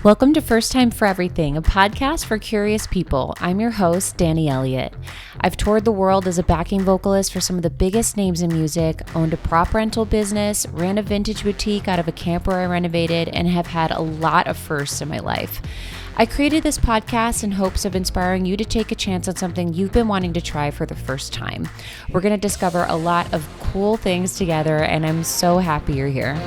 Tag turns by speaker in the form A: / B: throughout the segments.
A: Welcome to First Time for Everything, a podcast for curious people. I'm your host, Danny Elliott. I've toured the world as a backing vocalist for some of the biggest names in music, owned a prop rental business, ran a vintage boutique out of a camper I renovated, and have had a lot of firsts in my life. I created this podcast in hopes of inspiring you to take a chance on something you've been wanting to try for the first time. We're going to discover a lot of cool things together, and I'm so happy you're here.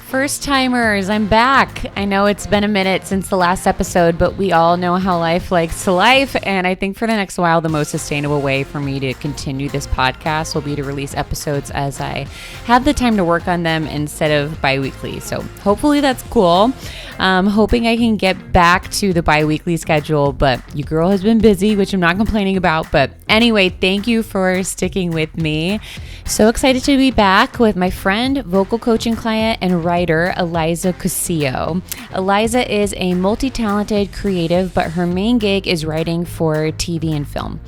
A: First timers, I'm back. I know it's been a minute since the last episode, but we all know how life likes to life. And I think for the next while, the most sustainable way for me to continue this podcast will be to release episodes as I have the time to work on them instead of bi-weekly. So hopefully that's cool. Hoping I can get back to the bi-weekly schedule, but your girl has been busy, which I'm not complaining about. But anyway, thank you for sticking with me. So excited to be back with my friend, vocal coaching client, and writer, Eliza Cossio. Eliza is a multi-talented creative, but her main gig is writing for TV and film.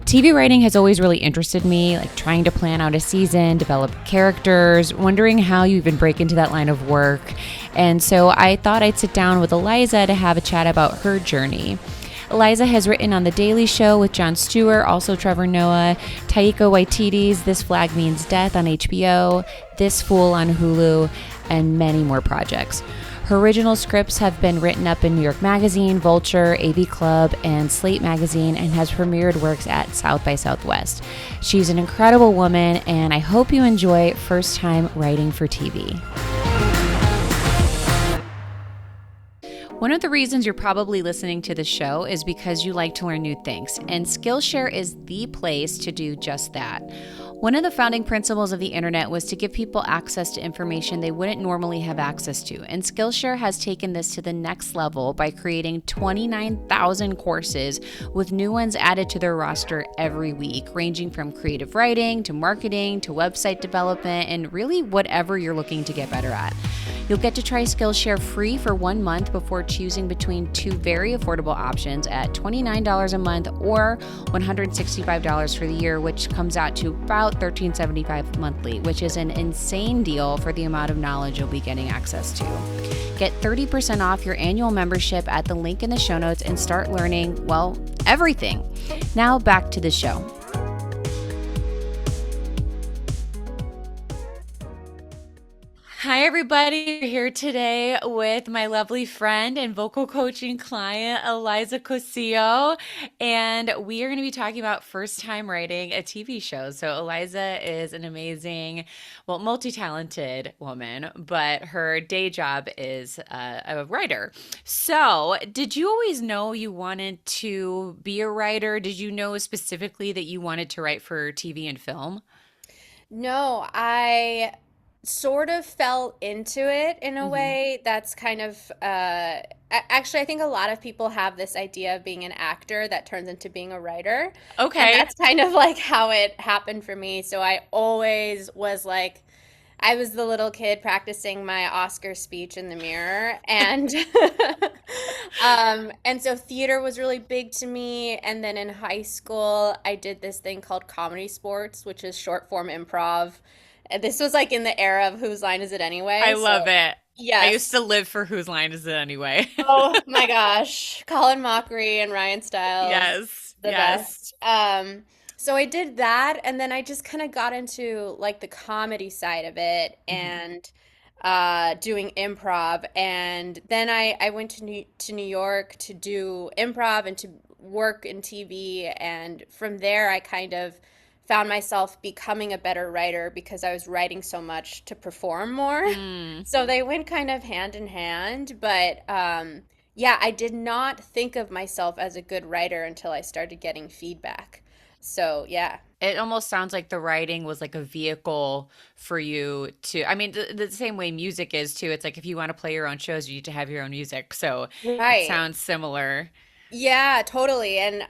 A: TV writing has always really interested me, like trying to plan out a season, develop characters, wondering how you even break into that line of work. And so I thought I'd sit down with Eliza to have a chat about her journey. Eliza has written on The Daily Show with Jon Stewart, also Trevor Noah, Taika Waititi's This Flag Means Death on HBO, This Fool on Hulu, and many more projects. Her original scripts have been written up in New York Magazine, Vulture, AV Club, and Slate Magazine, and has premiered works at South by Southwest. She's an incredible woman, and I hope you enjoy First Time Writing for TV. One of the reasons you're probably listening to the show is because you like to learn new things, and Skillshare is the place to do just that. One of the founding principles of the internet was to give people access to information they wouldn't normally have access to, and Skillshare has taken this to the next level by creating 29,000 courses with new ones added to their roster every week, ranging from creative writing to marketing to website development and really whatever you're looking to get better at. You'll get to try Skillshare free for 1 month before choosing between two very affordable options at $29 a month or $165 for the year, which comes out to about $13.75 monthly, which is an insane deal for the amount of knowledge you'll be getting access to. Get 30% off your annual membership at the link in the show notes and start learning, well, everything. Now back to the show. Hi, everybody. We're here today with my lovely friend and vocal coaching client, Eliza Cossio, and we are going to be talking about first time writing a TV show. So Eliza is an amazing, well, multi-talented woman, but her day job is a writer. So did you always know you wanted to be a writer? Did you know specifically that you wanted to write for TV and film?
B: No, I sort of fell into it in a
A: Mm-hmm.
B: way that's kind of actually I think a lot of people have this idea of being an actor that turns into being a writer, and
A: Okay.
B: that's kind of like how it happened for me. So I always was like I was the little kid practicing my Oscar speech in the mirror, and and so theater was really big to me. And then in high school I did this thing called comedy sports, which is short form improv. And this was like in the era of Whose Line Is It
A: I
B: Anyway? So,
A: love it. I used
B: yes.
A: to live for Whose Line Is It Anyway?
B: Oh my gosh. Colin Mockery and Ryan Stiles,
A: Yes,
B: the
A: yes.
B: best. So I did that, and then I just kind of got into like the comedy side of it
A: Hmm.
B: and doing improv. And then I went to New York to do improv and to work in TV. And from there, I kind of found myself becoming a better writer because I was writing so much to perform more.
A: Mm.
B: So they went kind of hand in hand. But yeah, I did not think of myself as a good writer until I started getting feedback. So yeah.
A: It almost sounds like the writing was like a vehicle for you to, I mean, the same way music is too. It's like if you want to play your own shows, you need to have your own music. So it
B: Right.
A: sounds similar.
B: Yeah, totally. And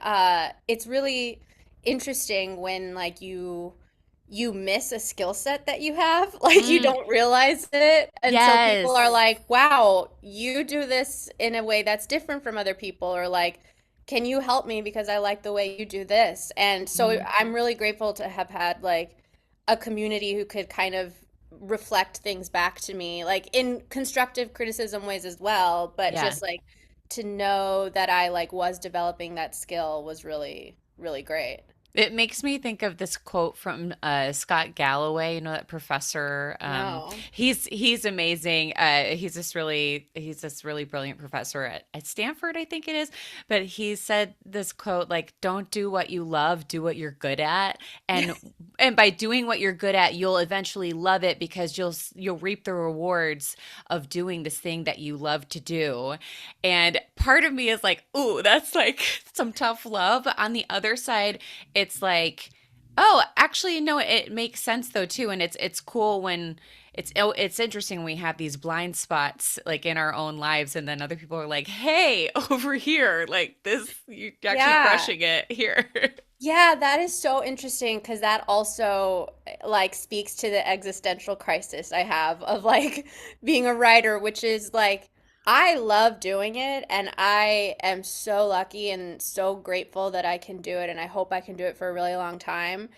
B: it's really interesting when like you miss a skill set that you have, like you
A: Mm.
B: don't realize it until people are
A: Yes.
B: like, "Wow, you do this in a way that's different from other people," or like, "Can you help me because I like the way you do this?" And so
A: Mhm.
B: I'm really grateful to have had like a community who could kind of reflect things back to me, like in constructive criticism ways as well, but
A: Yeah.
B: just like to know that I like was developing that skill was really, really great.
A: It makes me think of this quote from Scott Galloway, you know, that professor.
B: No.
A: He's amazing. He's this really brilliant professor at Stanford, I think it is. But he said this quote like, "Don't do what you love, do what you're good at." And and by doing what you're good at, you'll eventually love it because you'll reap the rewards of doing this thing that you love to do. And part of me is like, "Ooh, that's like some tough love." But on the other side, it's like, oh, actually, no, it makes sense though too, and it's cool when it's interesting when we have these blind spots like in our own lives, and then other people are like, hey, over here, like this, you're actually
B: Yeah.
A: crushing it here.
B: Yeah, that is so interesting because that also like speaks to the existential crisis I have of like being a writer, which is like I love doing it and I am so lucky and so grateful that I can do it and I hope I can do it for a really long time.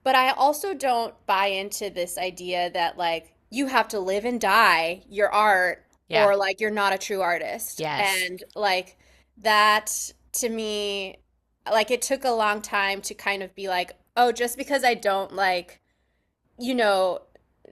B: But I also don't buy into this idea that like you have to live and die your art
A: Yeah.
B: or like you're not a true artist.
A: Yes.
B: And like that to me like it took a long time to kind of be like, oh, just because I don't like, you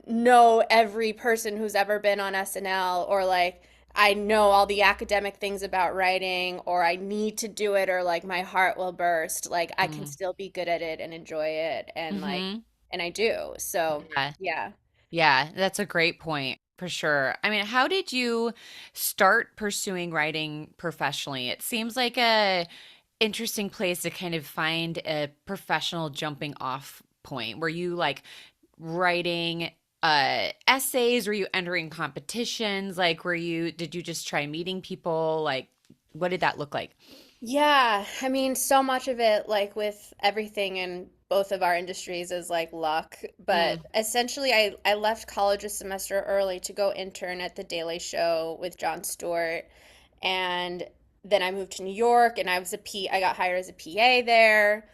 B: know every person who's ever been on SNL or like I know all the academic things about writing or I need to do it or like my heart will burst. Like I can
A: Mm.
B: still be good at it and enjoy it and like
A: Mm-hmm.
B: and I do. So,
A: Yeah.
B: yeah.
A: Yeah, that's a great point for sure. I mean, how did you start pursuing writing professionally? It seems like a interesting place to kind of find a professional jumping off point. Were you like writing essays? Were you entering competitions? Like did you just try meeting people? Like what did that look like?
B: Yeah, I mean, so much of it, like with everything in both of our industries, is like luck.
A: Mm,
B: But essentially, I left college a semester early to go intern at The Daily Show with Jon Stewart. And then I moved to New York and I got hired as a PA there.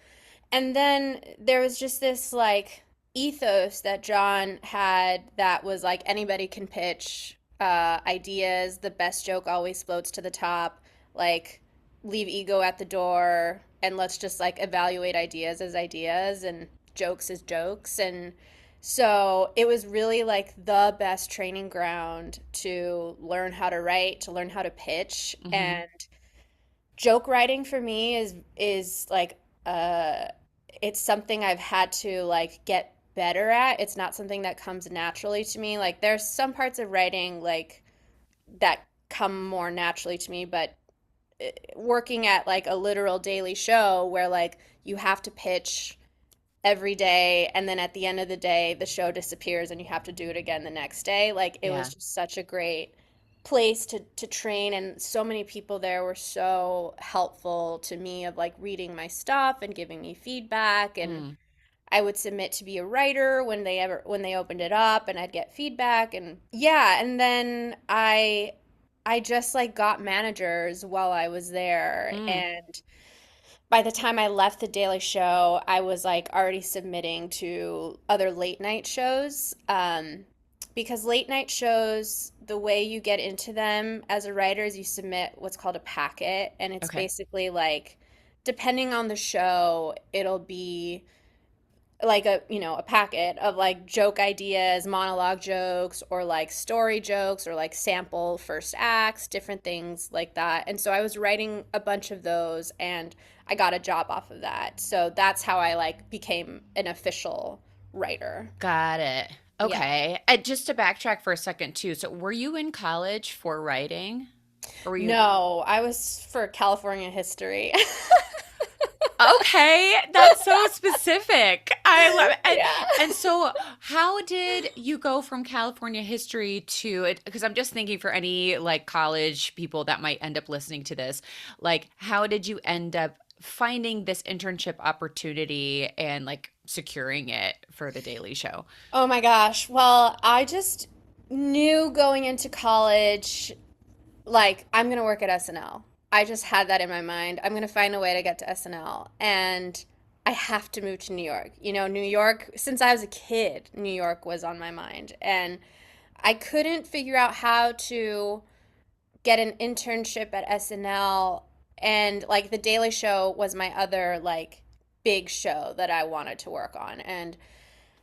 B: And then there was just this like ethos that John had that was like anybody can pitch ideas. The best joke always floats to the top. Like leave ego at the door and let's just like evaluate ideas as ideas and jokes as jokes. And so it was really like the best training ground to learn how to write, to learn how to pitch.
A: mm-hmm.
B: And joke writing for me is like uh it's something I've had to like get better at. It's not something that comes naturally to me. Like there's some parts of writing like that come more naturally to me, but working at like a literal daily show where like you have to pitch every day and then at the end of the day the show disappears and you have to do it again the next day, like it was
A: Yeah.
B: just such a great place to train and so many people there were so helpful to me of like reading my stuff and giving me feedback and
A: Mm,
B: I would submit to be a writer when they opened it up and I'd get feedback and yeah and then I just like got managers while I was there
A: mm.
B: and by the time I left the Daily Show, I was like already submitting to other late night shows. Because late night shows, the way you get into them as a writer is you submit what's called a packet. And it's
A: Okay.
B: basically like, depending on the show, it'll be like a packet of like joke ideas, monologue jokes, or like story jokes, or like sample first acts, different things like that. And so I was writing a bunch of those and I got a job off of that. So that's how I like became an official writer.
A: Got it.
B: Yeah.
A: Okay. And just to backtrack for a second too. So were you in college for writing? Or were you
B: No, I was for California history.
A: Okay, that's so specific. I love it.
B: Yeah.
A: And so, how did you go from California history to it? Because I'm just thinking for any like college people that might end up listening to this, like, how did you end up finding this internship opportunity and like securing it for the Daily Show?
B: Oh my gosh. Well, I just knew going into college like I'm gonna work at SNL. I just had that in my mind. I'm gonna find a way to get to SNL. And I have to move to New York. New York, since I was a kid, New York was on my mind. And I couldn't figure out how to get an internship at SNL, and like The Daily Show was my other like big show that I wanted to work on. And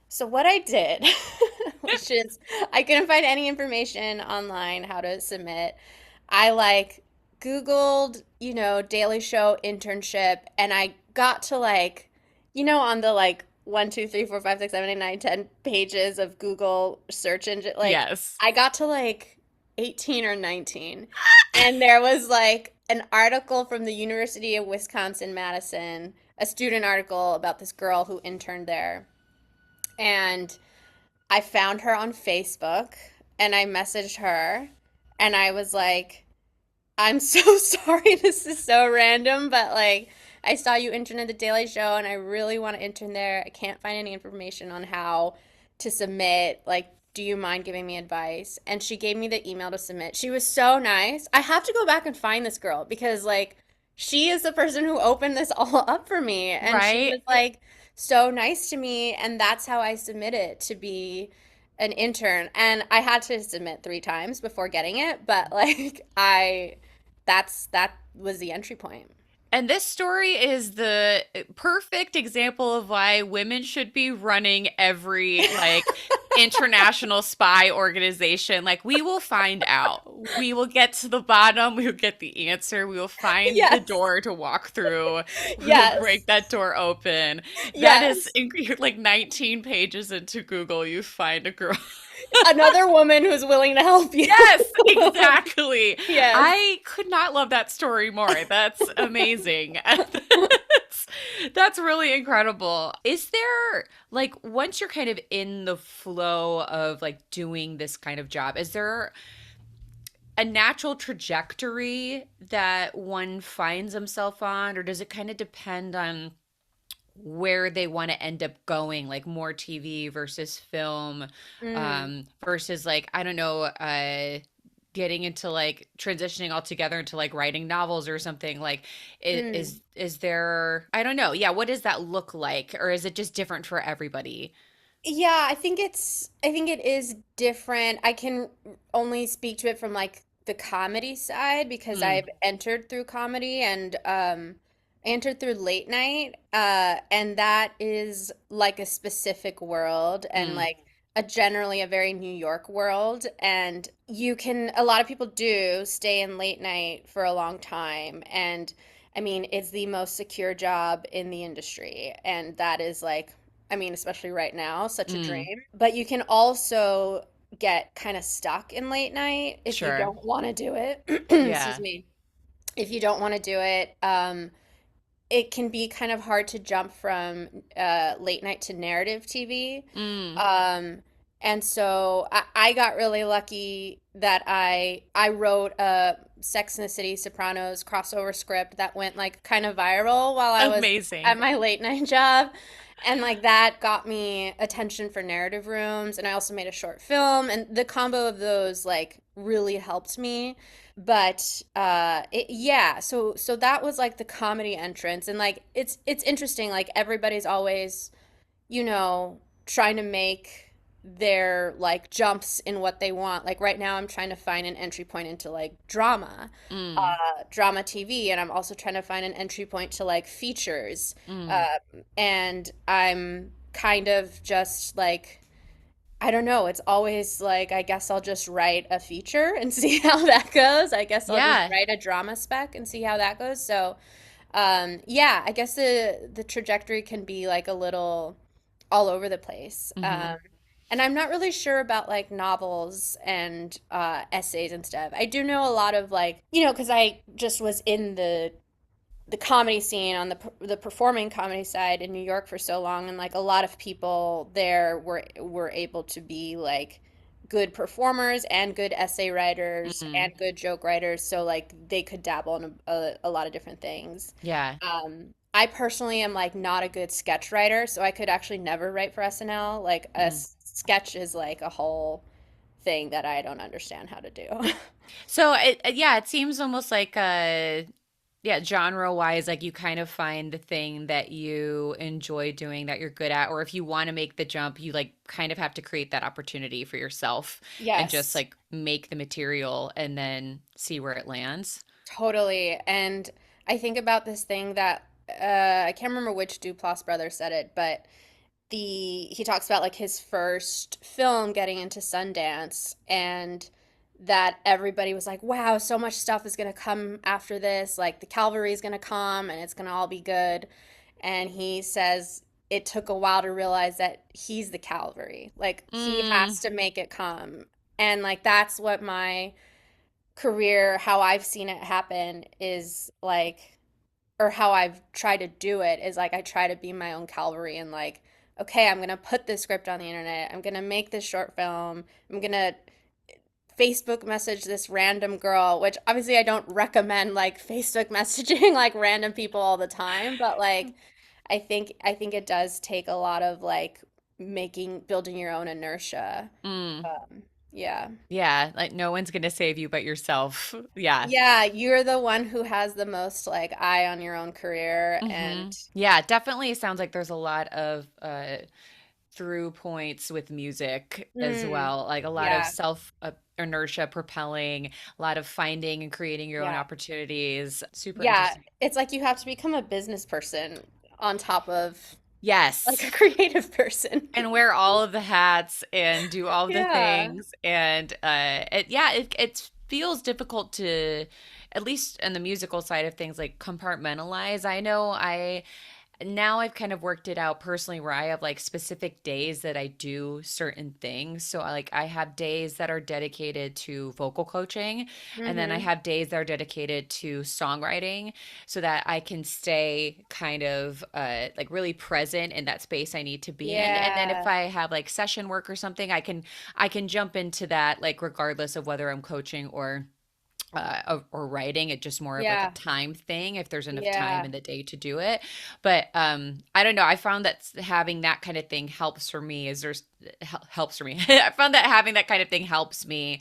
B: so what I did, which is I couldn't find any information online how to submit. I like Googled, Daily Show internship, and I got to like, on the like 1, 2, 3, 4, 5, 6, 7, 8, 9, 10 pages of Google search engine, like
A: Yes.
B: I got to like 18 or 19. And there was like an article from the University of Wisconsin-Madison, a student article about this girl who interned there. And I found her on Facebook and I messaged her and I was like, I'm so sorry, this is so random, but like I saw you intern at the Daily Show and I really want to intern there. I can't find any information on how to submit. Like, do you mind giving me advice? And she gave me the email to submit. She was so nice. I have to go back and find this girl because like she is the person who opened this all up for me and she
A: Right?
B: was like so nice to me, and that's how I submitted to be an intern. And I had to submit 3 times before getting it, but like that was the entry point.
A: And this story is the perfect example of why women should be running every like international spy organization. Like we will find out. We will get to the bottom. We will get the answer. We will find the
B: Yes.
A: door to walk through. We will
B: Yes.
A: break that door open. That is
B: Yes.
A: like 19 pages into Google. You find a girl.
B: Another woman who's willing to help you.
A: Yes, exactly.
B: Yes.
A: I could not love that story more. That's amazing. That's really incredible. Is there, like, once you're kind of in the flow of like doing this kind of job, is there a natural trajectory that one finds himself on, or does it kind of depend on where they want to end up going, like more TV versus film,
B: Mm.
A: versus like, I don't know, getting into like transitioning altogether into like writing novels or something like
B: Mm.
A: is there, I don't know. Yeah, what does that look like? Or is it just different for everybody?
B: Yeah, I think it is different. I can only speak to it from like the comedy side because
A: Mm,
B: I've entered through comedy and entered through late night, and that is like a specific world and
A: mm,
B: like a generally a very New York world, and a lot of people do stay in late night for a long time, and I mean it's the most secure job in the industry, and that is like, I mean, especially right now, such a
A: mm,
B: dream. But you can also get kind of stuck in late night if you
A: sure.
B: don't want to do it. Excuse
A: Yeah.
B: me. If you don't want to do it, it can be kind of hard to jump from late night to narrative TV.
A: Mm,
B: Um, and so I got really lucky that I wrote a Sex and the City Sopranos crossover script that went like kind of viral while I was
A: amazing.
B: at my late night job. And like that got me attention for narrative rooms. And I also made a short film. And the combo of those like really helped me. But yeah, so that was like the comedy entrance. And like it's interesting, like everybody's always, trying to make their like jumps in what they want. Like right now I'm trying to find an entry point into like
A: Mm,
B: drama TV, and I'm also trying to find an entry point to like features.
A: mm,
B: Uh, and I'm kind of just like, I don't know. It's always like, I guess I'll just write a feature and see how that goes. I guess I'll just
A: yeah.
B: write a drama spec and see how that goes. So, yeah, I guess the trajectory can be like a little all over the place.
A: Hmm.
B: And I'm not really sure about like novels and essays and stuff. I do know a lot of like, because I just was in the comedy scene on the performing comedy side in New York for so long, and like a lot of people there were able to be like good performers and good essay writers
A: Mm,
B: and good joke writers, so like they could dabble in a lot of different things.
A: yeah.
B: I personally am like not a good sketch writer, so I could actually never write for SNL. Like
A: Mm.
B: sketch is like a whole thing that I don't understand how to do.
A: So yeah, it seems almost like Yeah, genre wise, like you kind of find the thing that you enjoy doing that you're good at, or if you want to make the jump, you like kind of have to create that opportunity for yourself and just
B: Yes,
A: like make the material and then see where it lands.
B: totally. And I think about this thing that I can't remember which Duplass brother said it, but he talks about like his first film getting into Sundance and that everybody was like, wow, so much stuff is going to come after this. Like the cavalry is going to come and it's going to all be good. And he says it took a while to realize that he's the cavalry. Like he
A: Mm,
B: has to make it come. And like that's what my career, how I've seen it happen is like, or how I've tried to do it is like I try to be my own Calvary and like, okay, I'm gonna put this script on the internet. I'm gonna make this short film. I'm gonna Facebook message this random girl, which obviously I don't recommend like Facebook messaging like random people all the time, but like I think it does take a lot of like building your own inertia.
A: mm.
B: Yeah.
A: Yeah, like no one's gonna save you but yourself. Yeah.
B: Yeah, you're the one who has the most like eye on your own career and
A: Yeah, definitely sounds like there's a lot of through points with music as
B: mm,
A: well. Like a lot of
B: yeah.
A: self inertia propelling, a lot of finding and creating your own
B: Yeah.
A: opportunities. Super
B: Yeah,
A: interesting.
B: it's like you have to become a business person on top of like a
A: Yes.
B: creative person.
A: And wear all of the hats and do all of the
B: Yeah.
A: things. And yeah, it feels difficult to, at least in the musical side of things, like compartmentalize. I know I now I've kind of worked it out personally where I have like specific days that I do certain things. So I have days that are dedicated to vocal coaching, and then I
B: Hmm.
A: have days that are dedicated to songwriting so that I can stay kind of like really present in that space I need to be in. And then if
B: Yeah.
A: I have like session work or something, I can jump into that like regardless of whether I'm coaching or writing. It just more of like a
B: Yeah.
A: time thing if there's enough time
B: Yeah.
A: in the day to do it. But I don't know, I found that having that kind of thing helps for me. Is there's helps for me. I found that having that kind of thing helps me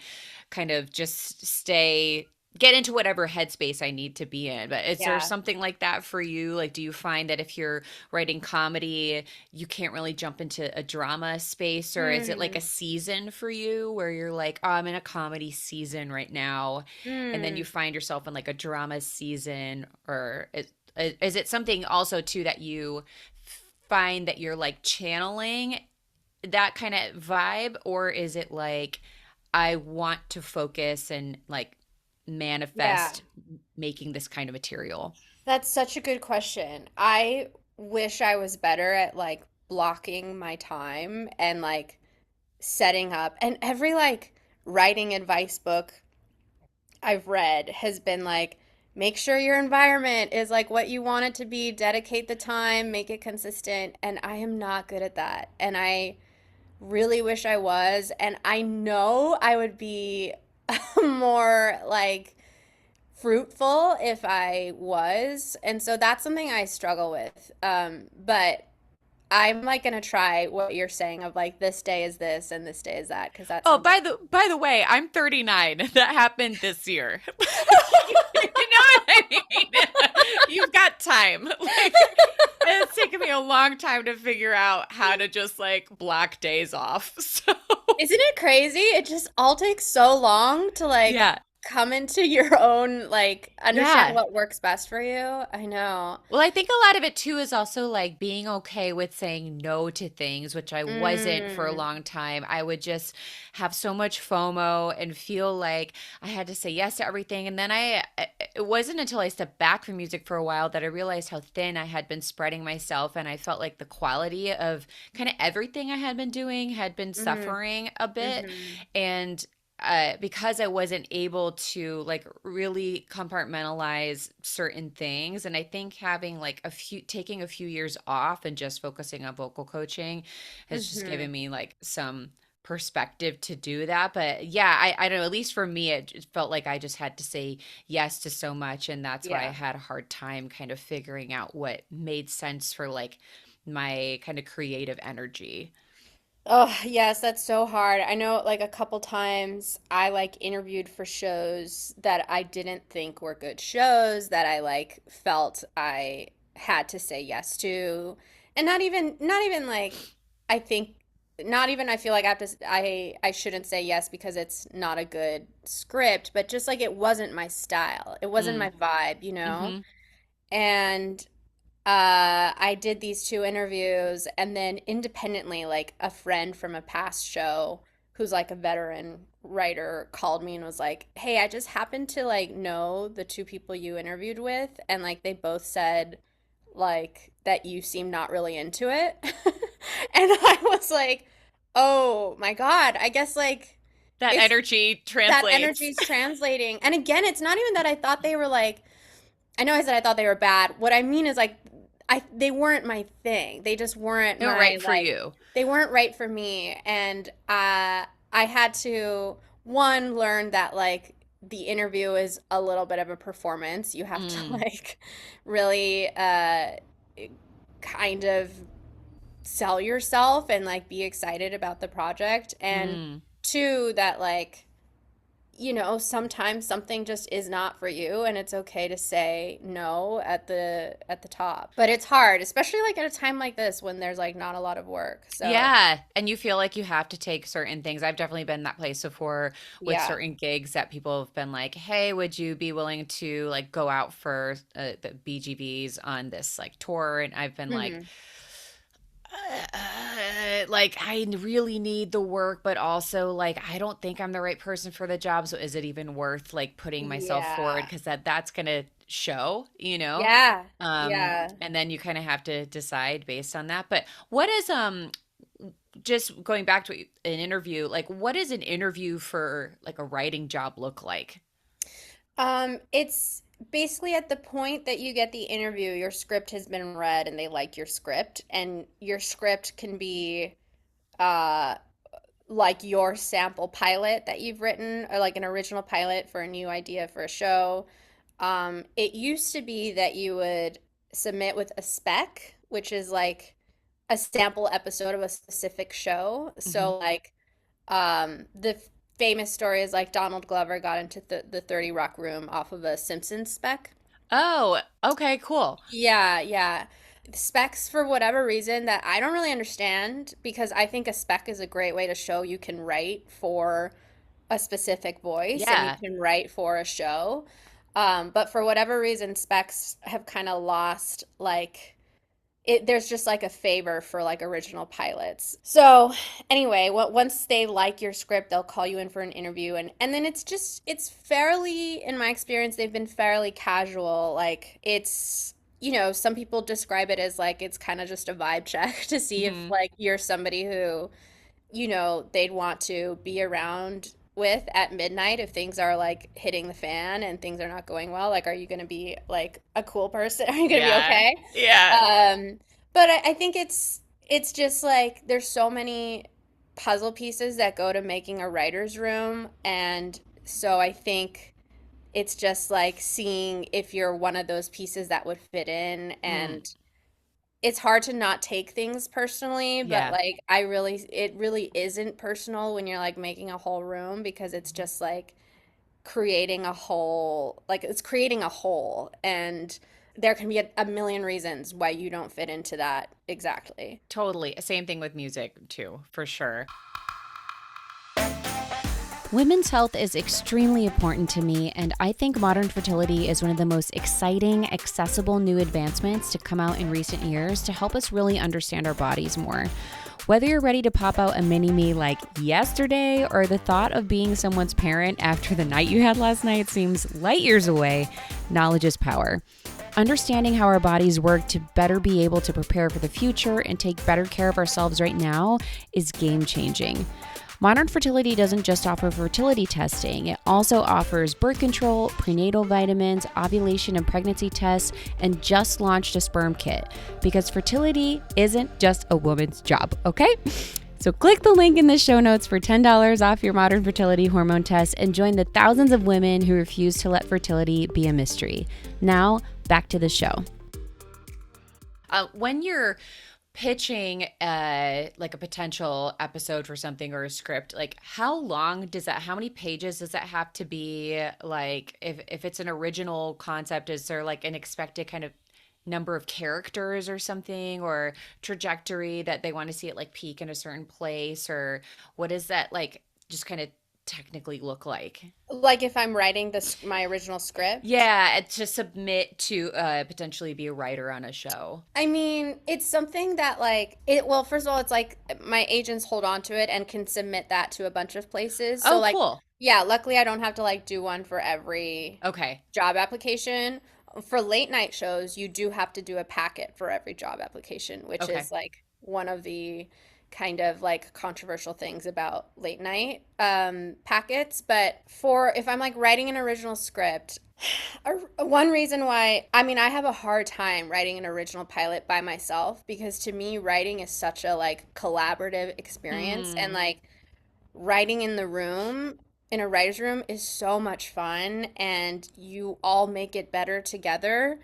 A: kind of just stay get into whatever headspace I need to be in. But is there
B: Yeah.
A: something like that for you? Like, do you find that if you're writing comedy, you can't really jump into a drama space, or is it like a
B: Hmm.
A: season for you where you're like, oh, I'm in a comedy season right now, and then you
B: Hmm.
A: find yourself in like a drama season, or is it something also too that you find that you're like channeling that kind of vibe, or is it like I want to focus and like
B: Yeah.
A: manifest making this kind of material?
B: That's such a good question. I wish I was better at like blocking my time and like setting up and every like writing advice book I've read has been like, make sure your environment is like what you want it to be, dedicate the time, make it consistent. And I am not good at that. And I really wish I was. And I know I would be more like fruitful if I was. And so that's something I struggle with. But I'm like gonna try what you're saying of like this day is this and this day is that because that
A: Oh,
B: sounds like
A: by the way, I'm 39. That happened this year. Like, you know what I mean? You've got time. Like, it's taken me a long time to figure out how to just like block days off. So,
B: isn't it crazy? It just all takes so long to like
A: yeah.
B: come into your own, like understand
A: Yeah.
B: what works best for you. I know.
A: Well, I think a lot of it too is also like being okay with saying no to things, which I wasn't for a
B: Mm,
A: long time. I would just have so much FOMO and feel like I had to say yes to everything. And then it wasn't until I stepped back from music for a while that I realized how thin I had been spreading myself. And I felt like the quality of kind of everything I had been doing had been
B: mm,
A: suffering a bit.
B: mm-hmm.
A: And because I wasn't able to like really compartmentalize certain things. And I think having like taking a few years off and just focusing on vocal coaching has just
B: Mm-hmm.
A: given me like some perspective to do that. But yeah, I don't know, at least for me, it just felt like I just had to say yes to so much. And that's why I
B: Yeah.
A: had a hard time kind of figuring out what made sense for like my kind of creative energy.
B: Oh, yes, that's so hard. I know like a couple times I like interviewed for shows that I didn't think were good shows that I like felt I had to say yes to. And not even like I think not even I feel like I have to I shouldn't say yes because it's not a good script, but just like it wasn't my style. It wasn't
A: Mm.
B: my vibe, you know?
A: Mm-hmm.
B: And I did these two interviews, and then independently, like a friend from a past show who's like a veteran writer called me and was like, "Hey, I just happened to like know the two people you interviewed with, and like they both said like that you seem not really into it." And I was like, "Oh my God, I guess like
A: That
B: it's
A: energy
B: that
A: translates.
B: energy's translating." And again, it's not even that I thought they were like I know I said I thought they were bad. What I mean is like they weren't my thing. They just weren't
A: No,
B: my
A: right for
B: like
A: you.
B: they weren't right for me. And I had to one learn that like the interview is a little bit of a performance. You have to
A: Mm.
B: like really kind of sell yourself and like be excited about the project. And
A: Mm.
B: two, that like sometimes something just is not for you and it's okay to say no at the top. But it's hard, especially like at a time like this when there's like not a lot of work. So,
A: Yeah, and you feel like you have to take certain things. I've definitely been in that place before with
B: yeah.
A: certain gigs that people have been like, "Hey, would you be willing to like go out for the BGVs on this like tour?" And I've been like,
B: Hmm.
A: like I really need the work, but also like I don't think I'm the right person for the job. So is it even worth like putting myself forward?
B: Yeah.
A: Because that's gonna show,
B: Yeah. Yeah.
A: and then you kind of have to decide based on that. But what is just going back to an interview, like what does an interview for like a writing job look like?
B: It's basically at the point that you get the interview, your script has been read and they like your script, and your script can be uh like your sample pilot that you've written or like an original pilot for a new idea for a show. It used to be that you would submit with a spec, which is like a sample episode of a specific show.
A: Hmm.
B: So like the famous story is like Donald Glover got into the 30 Rock room off of a Simpsons spec.
A: Oh, okay, cool.
B: Yeah, yeah. Specs for whatever reason that I don't really understand because I think a spec is a great way to show you can write for a specific voice and you
A: Yeah,
B: can write for a show. But for whatever reason, specs have kind of lost like there's just like a favor for like original pilots. So anyway, once they like your script, they'll call you in for an interview and then it's fairly, in my experience, they've been fairly casual. Like it's some people describe it as like it's kind of just a vibe check to see if
A: hmm,
B: like you're somebody who they'd want to be around with at midnight if things are like hitting the fan and things are not going well. Like, are you going to be like a cool person? Are you going to be
A: yeah,
B: okay?
A: yeah.
B: But I think it's just like there's so many puzzle pieces that go to making a writer's room, and so I think it's just like seeing if you're one of those pieces that would fit in
A: Mm,
B: and it's hard to not take things personally, but
A: yeah.
B: like it really isn't personal when you're like making a whole room because it's just like creating a whole, like it's creating a whole, and there can be a million reasons why you don't fit into that exactly.
A: Totally. Same thing with music too, for sure. Women's health is extremely important to me, and I think modern fertility is one of the most exciting, accessible new advancements to come out in recent years to help us really understand our bodies more. Whether you're ready to pop out a mini me like yesterday, or the thought of being someone's parent after the night you had last night seems light years away, knowledge is power. Understanding how our bodies work to better be able to prepare for the future and take better care of ourselves right now is game changing. Modern fertility doesn't just offer fertility testing, it also offers birth control, prenatal vitamins, ovulation and pregnancy tests, and just launched a sperm kit. Because fertility isn't just a woman's job, okay? So click the link in the show notes for $10 off your modern fertility hormone test and join the thousands of women who refuse to let fertility be a mystery. Now, back to the show. When you're pitching like a potential episode for something or a script, like how long does that, how many pages does that have to be? Like if it's an original concept, is there like an expected kind of number of characters or something, or trajectory that they want to see it like peak in a certain place, or what does that like just kind of technically look like?
B: Like if I'm writing this my original script.
A: Yeah, to submit to potentially be a writer on a show.
B: I mean, it's something that like it well, first of all, it's like my agents hold on to it and can submit that to a bunch of places. So
A: Oh,
B: like
A: cool.
B: yeah, luckily I don't have to like do one for every
A: Okay.
B: job application. For late night shows, you do have to do a packet for every job application, which
A: Okay.
B: is like one of the kind of like controversial things about late night packets. But for if I'm like writing an original script, one reason why, I mean, I have a hard time writing an original pilot by myself because to me, writing is such a like collaborative experience and
A: Mm.
B: like writing in the room, in a writer's room is so much fun and you all make it better together.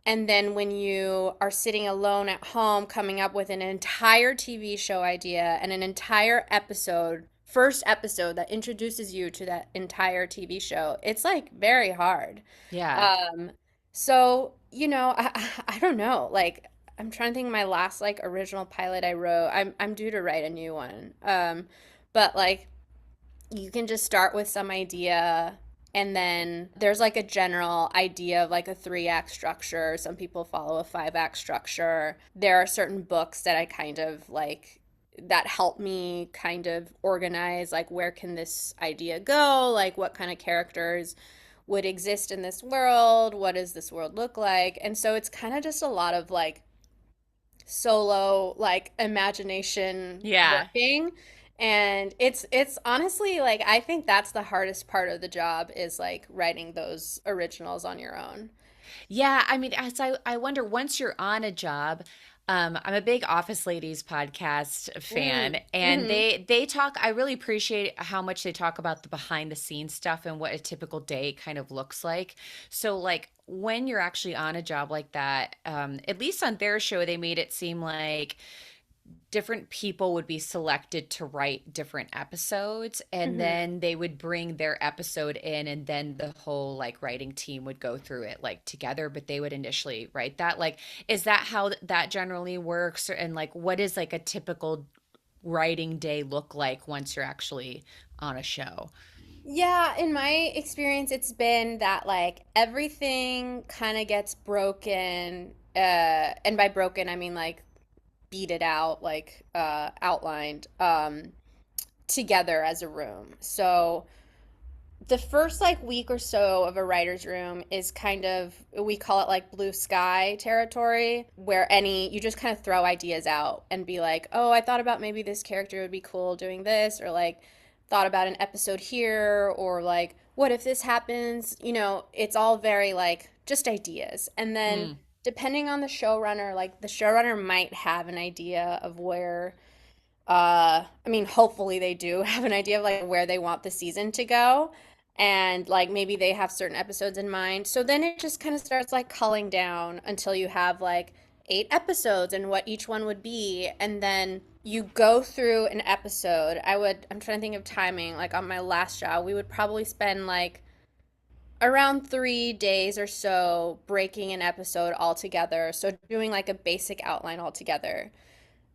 B: And then when you are sitting alone at home coming up with an entire TV show idea and an entire episode, first episode that introduces you to that entire TV show, it's like very hard.
A: Yeah.
B: Um, so, I don't know. Like I'm trying to think of my last like original pilot I wrote. I'm due to write a new one. But like you can just start with some idea and then there's like a general idea of like a three-act structure. Some people follow a five-act structure. There are certain books that I kind of like that help me kind of organize like where can this idea go? Like what kind of characters would exist in this world? What does this world look like? And so it's kind of just a lot of like solo like imagination
A: Yeah.
B: working, and it's honestly like I think that's the hardest part of the job is like writing those originals on your own.
A: Yeah, I mean, as I wonder, once you're on a job, I'm a big Office Ladies podcast fan, and
B: Mm-hmm.
A: they talk. I really appreciate how much they talk about the behind the scenes stuff and what a typical day kind of looks like. So, like when you're actually on a job like that, at least on their show, they made it seem like different people would be selected to write different episodes, and
B: Mm-hmm.
A: then they would bring their episode in, and then the whole like writing team would go through it like together, but they would initially write that. Like, is that how that generally works? And like what is like a typical writing day look like once you're actually on a show?
B: Yeah, in my experience, it's been that like everything kind of gets broken, and by broken, I mean like beat it out, like outlined, together as a room. So the first like week or so of a writer's room is kind of we call it like blue sky territory where any you just kind of throw ideas out and be like, "Oh, I thought about maybe this character would be cool doing this," or like thought about an episode here or like what if this happens? It's all very like just ideas. And then
A: Mm,
B: depending on the showrunner, like the showrunner might have an idea of where I mean, hopefully they do have an idea of like where they want the season to go. And like maybe they have certain episodes in mind. So then it just kind of starts like culling down until you have like 8 episodes and what each one would be. And then you go through an episode. I'm trying to think of timing. Like on my last job, we would probably spend like around 3 days or so breaking an episode all together. So doing like a basic outline all together.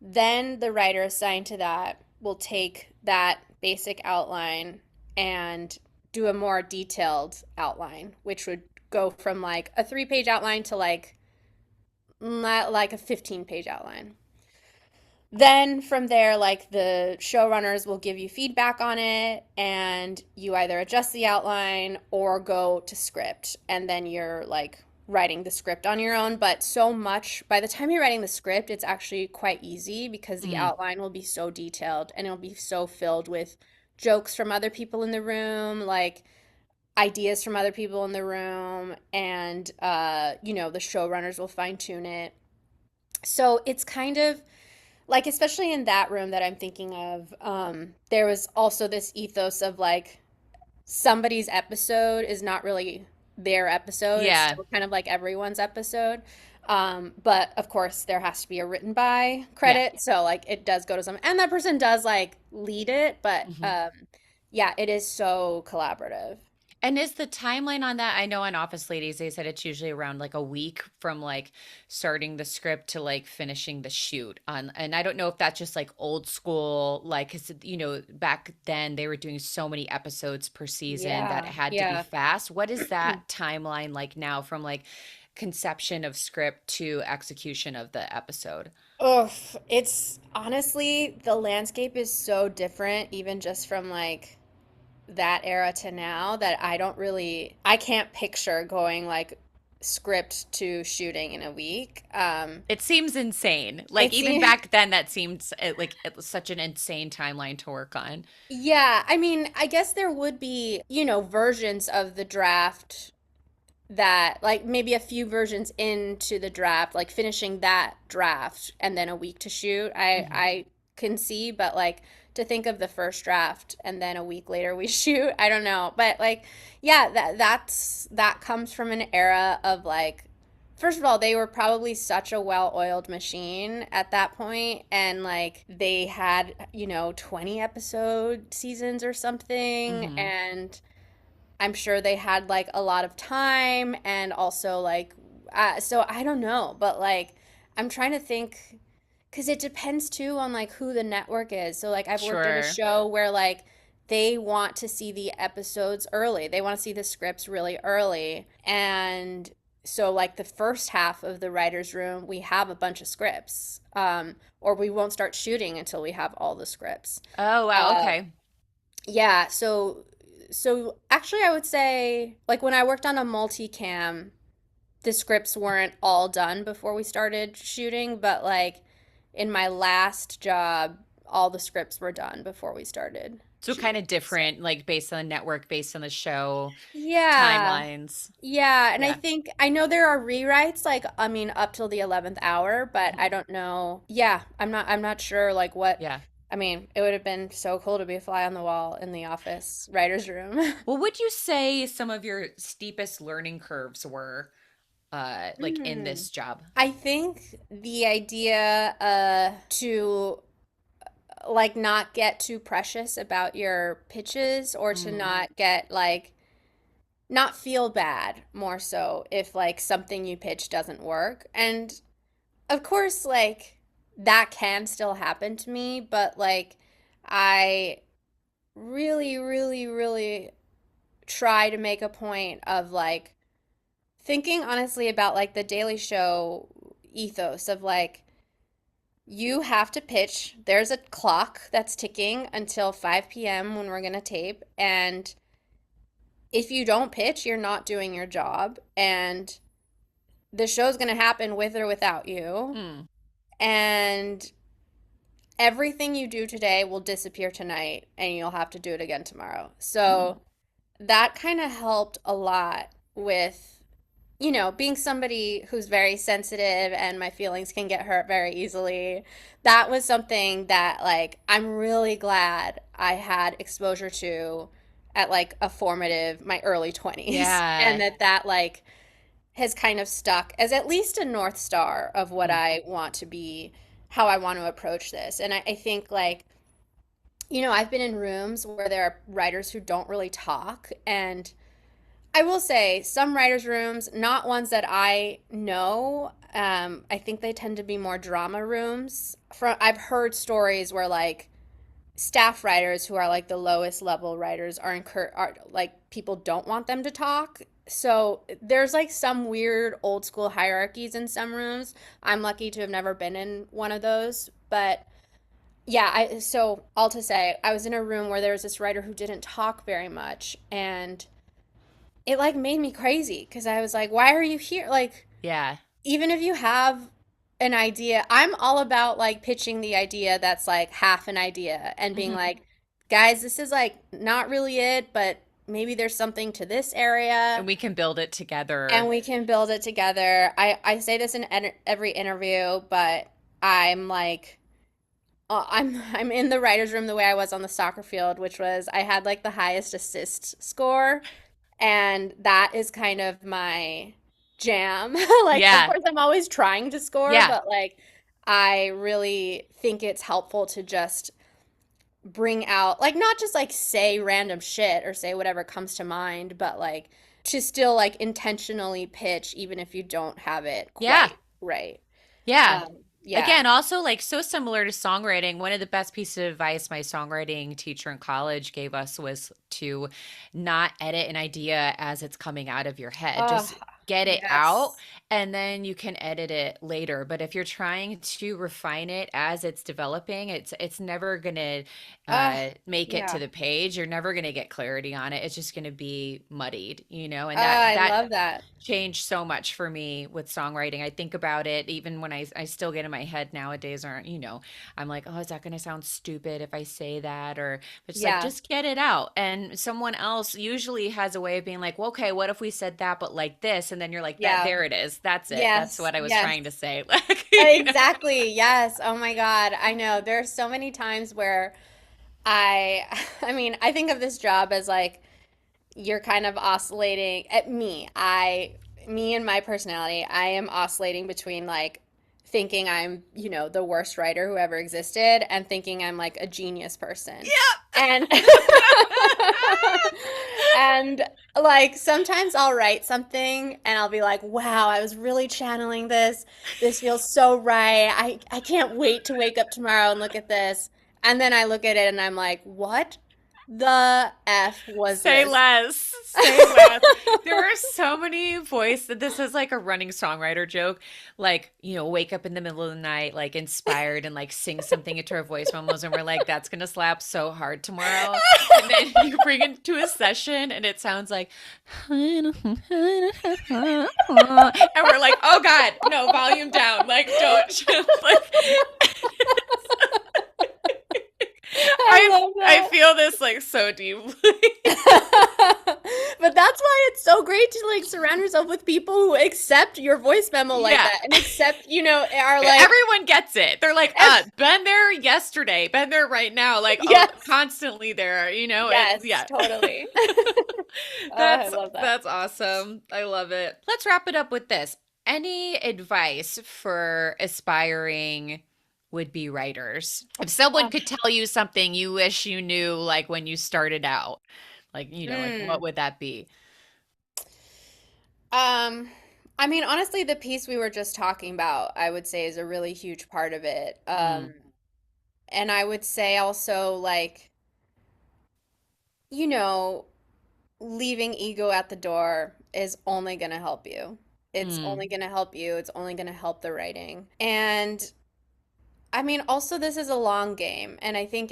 B: Then the writer assigned to that will take that basic outline and do a more detailed outline, which would go from like a 3-page outline to like not like a 15-page outline. Then from there, like the showrunners will give you feedback on it, and you either adjust the outline or go to script, and then you're like writing the script on your own. But so much by the time you're writing the script, it's actually quite easy because the
A: mm,
B: outline will be so detailed and it'll be so filled with jokes from other people in the room, like ideas from other people in the room, and the showrunners will fine tune it. So it's kind of like especially in that room that I'm thinking of, there was also this ethos of like somebody's episode is not really their episode. It's
A: yeah.
B: still kind of like everyone's episode. But of course, there has to be a written by
A: Yeah.
B: credit. So like it does go to someone, and that person does like lead it. But
A: Hmm.
B: yeah, it is so collaborative.
A: And is the timeline on that? I know on Office Ladies, they said it's usually around like a week from like starting the script to like finishing the shoot on, and I don't know if that's just like old school, like, 'cause, back then they were doing so many episodes per season that it
B: Yeah,
A: had to be
B: yeah.
A: fast. What is that timeline like now from like conception of script to execution of the episode?
B: Ugh, it's honestly, the landscape is so different, even just from like that era to now, that I can't picture going like script to shooting in a week.
A: It seems insane. Like
B: It
A: even
B: seems,
A: back then, that seemed like it was such an insane timeline to work on.
B: yeah, I mean, I guess there would be, versions of the draft that like maybe a few versions into the draft, like finishing that draft and then a week to shoot. I
A: Mhm.
B: I can see, but like to think of the first draft and then a week later we shoot, I don't know. But like yeah, that comes from an era of like first of all, they were probably such a well-oiled machine at that point, and like they had, 20 episode seasons or something,
A: Mhm.
B: and I'm sure they had like a lot of time and also like so I don't know, but like I'm trying to think because it depends too on like who the network is. So like I've worked at a
A: Sure.
B: show where like they want to see the episodes early. They want to see the scripts really early. And so like the first half of the writers room, we have a bunch of scripts. Or we won't start shooting until we have all the scripts.
A: Oh, wow.
B: Uh,
A: Okay.
B: yeah, so actually I would say like when I worked on a multicam, the scripts weren't all done before we started shooting, but like in my last job, all the scripts were done before we started
A: So kind
B: shooting.
A: of
B: So
A: different, like based on the network, based on the show
B: yeah.
A: timelines.
B: Yeah, and I
A: Yeah.
B: think I know there are rewrites like I mean up till the 11th hour, but I
A: Mhm.
B: don't know. Yeah, I'm not sure like what
A: Yeah.
B: I mean, it would have been so cool to be a fly on the wall in the office writer's room.
A: What would you say some of your steepest learning curves were, like in
B: Hmm.
A: this job?
B: I think the idea to like not get too precious about your pitches or to
A: Mm.
B: not get like not feel bad more so if like something you pitch doesn't work. And of course like that can still happen to me, but like I really really really try to make a point of like thinking honestly about like the Daily Show ethos of like you have to pitch. There's a clock that's ticking until 5 p.m. when we're going to tape. And if you don't pitch, you're not doing your job. And the show's going to happen with or without you.
A: Mm.
B: And everything you do today will disappear tonight and you'll have to do it again tomorrow.
A: Mm.
B: So that kind of helped a lot with being somebody who's very sensitive and my feelings can get hurt very easily, that was something that like I'm really glad I had exposure to at like a formative my early 20s and
A: Yeah.
B: that like has kind of stuck as at least a north star of what
A: Mm.
B: I want to be, how I want to approach this. And I think like I've been in rooms where there are writers who don't really talk, and I will say some writers' rooms, not ones that I know. I think they tend to be more drama rooms. I've heard stories where like staff writers who are like the lowest level writers are like people don't want them to talk. So there's like some weird old school hierarchies in some rooms. I'm lucky to have never been in one of those, but yeah, so all to say, I was in a room where there was this writer who didn't talk very much, and it like made me crazy because I was like, why are you here? Like,
A: Yeah.
B: even if you have an idea, I'm all about like pitching the idea that's like half an idea and being
A: Hmm.
B: like, guys, this is like not really it, but maybe there's something to this area
A: And we can build it
B: and
A: together.
B: we can build it together. I say this in every interview, but I'm like, I'm in the writer's room the way I was on the soccer field, which was I had like the highest assist score, and that is kind of my jam. Like, of
A: Yeah.
B: course, I'm always trying to score,
A: Yeah.
B: but like, I really think it's helpful to just bring out, like, not just like say random shit or say whatever comes to mind, but like to still like intentionally pitch, even if you don't have it
A: Yeah.
B: quite right.
A: Yeah.
B: Yeah.
A: Again, also like so similar to songwriting, one of the best pieces of advice my songwriting teacher in college gave us was to not edit an idea as it's coming out of your head.
B: Oh,
A: Just get it out
B: yes.
A: and then you can edit it later. But if you're trying to refine it as it's developing, it's never gonna
B: Uh,
A: make it to
B: yeah.
A: the page. You're never gonna get clarity on it. It's just gonna be muddied, you know, and
B: I
A: that
B: love that.
A: changed so much for me with songwriting. I think about it even when I still get in my head nowadays, or, you know, I'm like, oh, is that going to sound stupid if I say that? Or it's like,
B: Yeah.
A: just get it out. And someone else usually has a way of being like, well, okay, what if we said that, but like this? And then you're like, that,
B: Yeah.
A: there it is. That's it. That's
B: Yes.
A: what I was
B: Yes.
A: trying to say. Like, you know?
B: Exactly. Yes. Oh my God. I know. There are so many times where I, I mean, I think of this job as like you're kind of oscillating at me and my personality, I am oscillating between like thinking I'm, the worst writer who ever existed and thinking I'm like a genius person.
A: Yep.
B: And and like sometimes I'll write something and I'll be like, "Wow, I was really channeling this. This feels so right. I can't wait to wake up tomorrow and look at this." And then I look at it and I'm like, "What the F was
A: Say
B: this?"
A: less. Say less. There are so many voices. This is like a running songwriter joke. Like, you know, wake up in the middle of the night, like inspired and like sing something into our voice memos. And we're like, that's going to slap so hard tomorrow. And then you bring it to a session and it sounds like, and we're like, oh God, no, volume down. Like, don't. Like,
B: I love
A: I
B: that.
A: feel this like so deeply.
B: But that's why it's so great to like surround yourself with people who accept your voice memo like
A: Yeah.
B: that and accept, are like,
A: Everyone gets it. They're like,
B: ev-
A: been there yesterday, been there right now, like
B: yes,
A: constantly there, you know? It's
B: yes,
A: yeah.
B: totally. Oh, I
A: That's
B: love that.
A: that's awesome. I love it. Let's wrap it up with this. Any advice for aspiring would-be writers? If someone
B: Uh,
A: could tell you something you wish you knew like when you started out, like, you know, like what
B: mm,
A: would that be?
B: um, I mean, honestly, the piece we were just talking about, I would say is a really huge part of it.
A: Mm,
B: And I would say also like, you know, leaving ego at the door is only going to help you. It's
A: mm,
B: only going to help you. It's only going to help the writing. And I mean, also this is a long game, and I think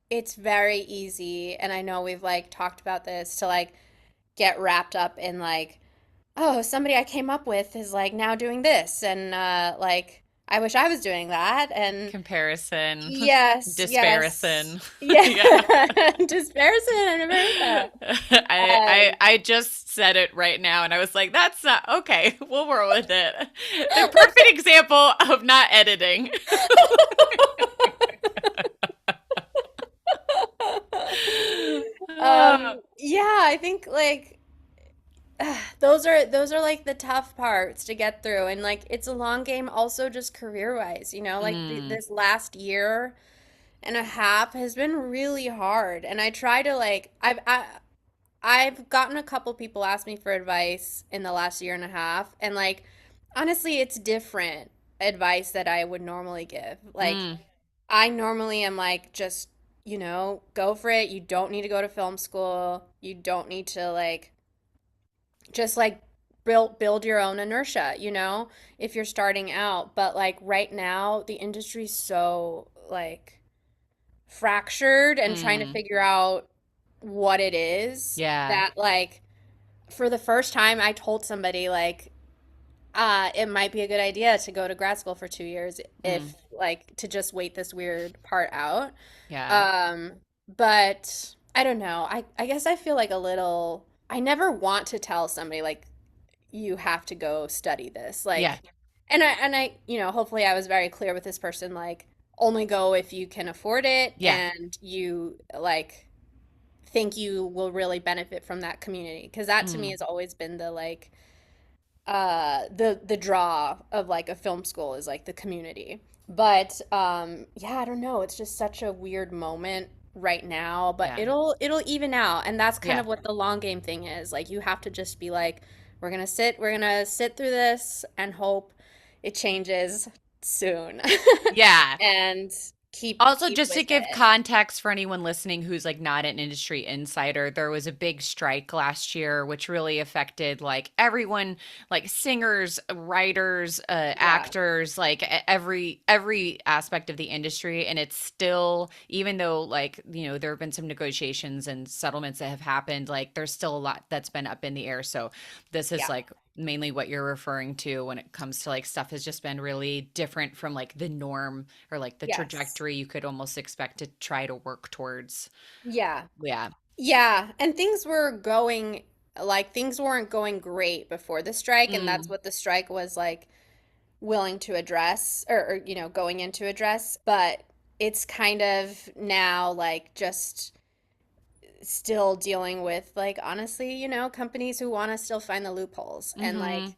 B: it's very easy, and I know we've like talked about this to like get wrapped up in like, oh, somebody I came up with is like now doing this and like I wish I was doing that and
A: comparison,
B: yes, yes.
A: disparison.
B: Yeah.
A: Yeah.
B: Disparison, I never heard that.
A: I just said it right now and I was like, that's not okay. We'll roll with it. The perfect example of not editing.
B: Yeah, I think like those are like the tough parts to get through and like it's a long game also just career-wise, like
A: Mm,
B: this last year and a half has been really hard and I try to like I've gotten a couple people ask me for advice in the last year and a half and like honestly it's different advice that I would normally give. Like
A: mm,
B: I normally am like just, go for it. You don't need to go to film school. You don't need to like just like build your own inertia, if you're starting out. But like right now, the industry's so like fractured and trying to
A: mm.
B: figure out what it is
A: Yeah.
B: that like for the first time I told somebody like it might be a good idea to go to grad school for 2 years
A: Mm,
B: if like to just wait this weird part out.
A: yeah.
B: Um, but I don't know. I guess I feel like a little I never want to tell somebody like you have to go study this.
A: Yeah.
B: Like and I, hopefully I was very clear with this person like only go if you can afford it
A: Yeah.
B: and you like think you will really benefit from that community because that to me
A: Mm,
B: has always been the like the draw of like a film school is like the community. But yeah, I don't know. It's just such a weird moment right now, but
A: Yeah.
B: it'll even out. And that's kind
A: Yeah.
B: of what the long game thing is. Like you have to just be like, we're gonna sit through this and hope it changes soon.
A: Yeah.
B: And
A: Also,
B: keep
A: just to
B: with
A: give
B: it.
A: context for anyone listening who's like not an industry insider, there was a big strike last year, which really affected like everyone, like singers, writers,
B: Yeah.
A: actors, like every aspect of the industry. And it's still, even though like there have been some negotiations and settlements that have happened, like there's still a lot that's been up in the air. So this is
B: Yeah.
A: like mainly what you're referring to when it comes to like stuff has just been really different from like the norm or like the
B: Yes.
A: trajectory you could almost expect to try to work towards.
B: Yeah.
A: Yeah.
B: Yeah, and things weren't going great before the strike, and that's
A: Mm.
B: what the strike was like willing to address or going in to address, but it's kind of now like just still dealing with like honestly, companies who want to still find the loopholes and
A: Mm-hmm.
B: like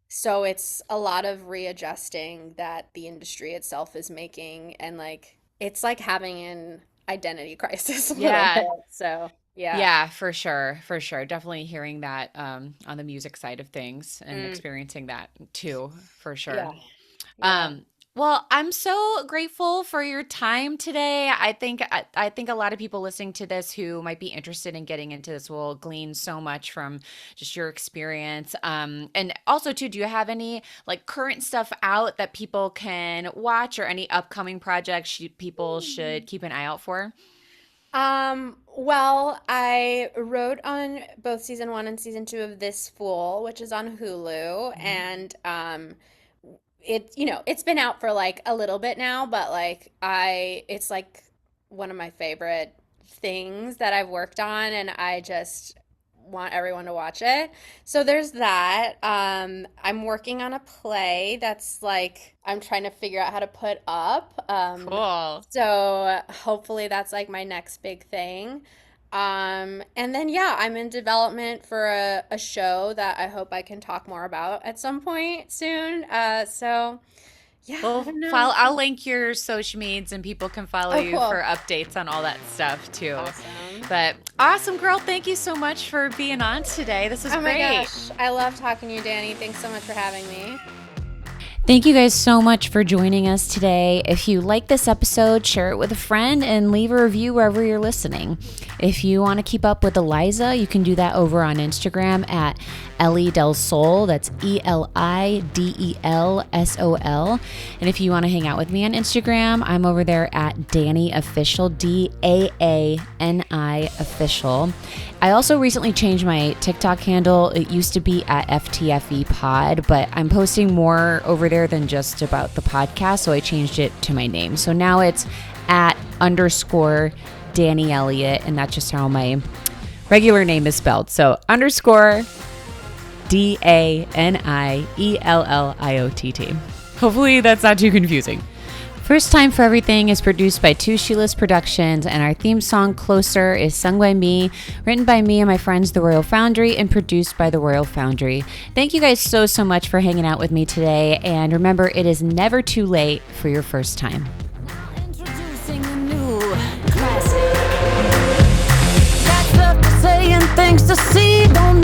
B: so it's a lot of readjusting that the industry itself is making and like it's like having an identity crisis a little
A: Yeah.
B: bit. So, yeah.
A: Yeah, for sure. For sure. Definitely hearing that on the music side of things and
B: Mm,
A: experiencing that too, for
B: yeah.
A: sure.
B: Yeah.
A: Um, well, I'm so grateful for your time today. I think a lot of people listening to this who might be interested in getting into this will glean so much from just your experience. And also too, do you have any like current stuff out that people can watch or any upcoming projects people should keep an eye out for?
B: Well, I wrote on both season one and season two of This Fool, which is on Hulu,
A: Mhm.
B: and it's been out for like a little bit now, but like it's like one of my favorite things that I've worked on, and I just want everyone to watch it. So there's that. I'm working on a play that's like I'm trying to figure out how to put up.
A: Cool.
B: So hopefully that's like my next big thing. And then yeah, I'm in development for a show that I hope I can talk more about at some point soon. So yeah, I
A: Well,
B: don't know.
A: I'll link your social medias and people can follow
B: Oh,
A: you for
B: cool.
A: updates on all that stuff too.
B: Awesome.
A: But awesome, girl. Thank you so much for being on today. This was
B: Oh my
A: great.
B: gosh. I love talking to you, Danny. Thanks so much for having me.
A: Thank you guys so much for joining us today. If you like this episode, share it with a friend and leave a review wherever you're listening. If you want to keep up with Eliza, you can do that over on Instagram at Ellie Del Sol. That's ELIDELSOL. And if you want to hang out with me on Instagram, I'm over there at Danny Official, DAANI Official. I also recently changed my TikTok handle. It used to be at FTFE Pod, but I'm posting more over there than just about the podcast, so I changed it to my name. So now it's at _ Danny Elliott, and that's just how my regular name is spelled. So _ DANIELLIOTT. Hopefully that's not too confusing. First Time for Everything is produced by Sheilas Productions, and our theme song Closer is sung by me, written by me and my friends The Royal Foundry, and produced by The Royal Foundry. Thank you guys so much for hanging out with me today, and remember, it is never too late for your first time. Now introducing a new classic. That's up to saying things to see, don't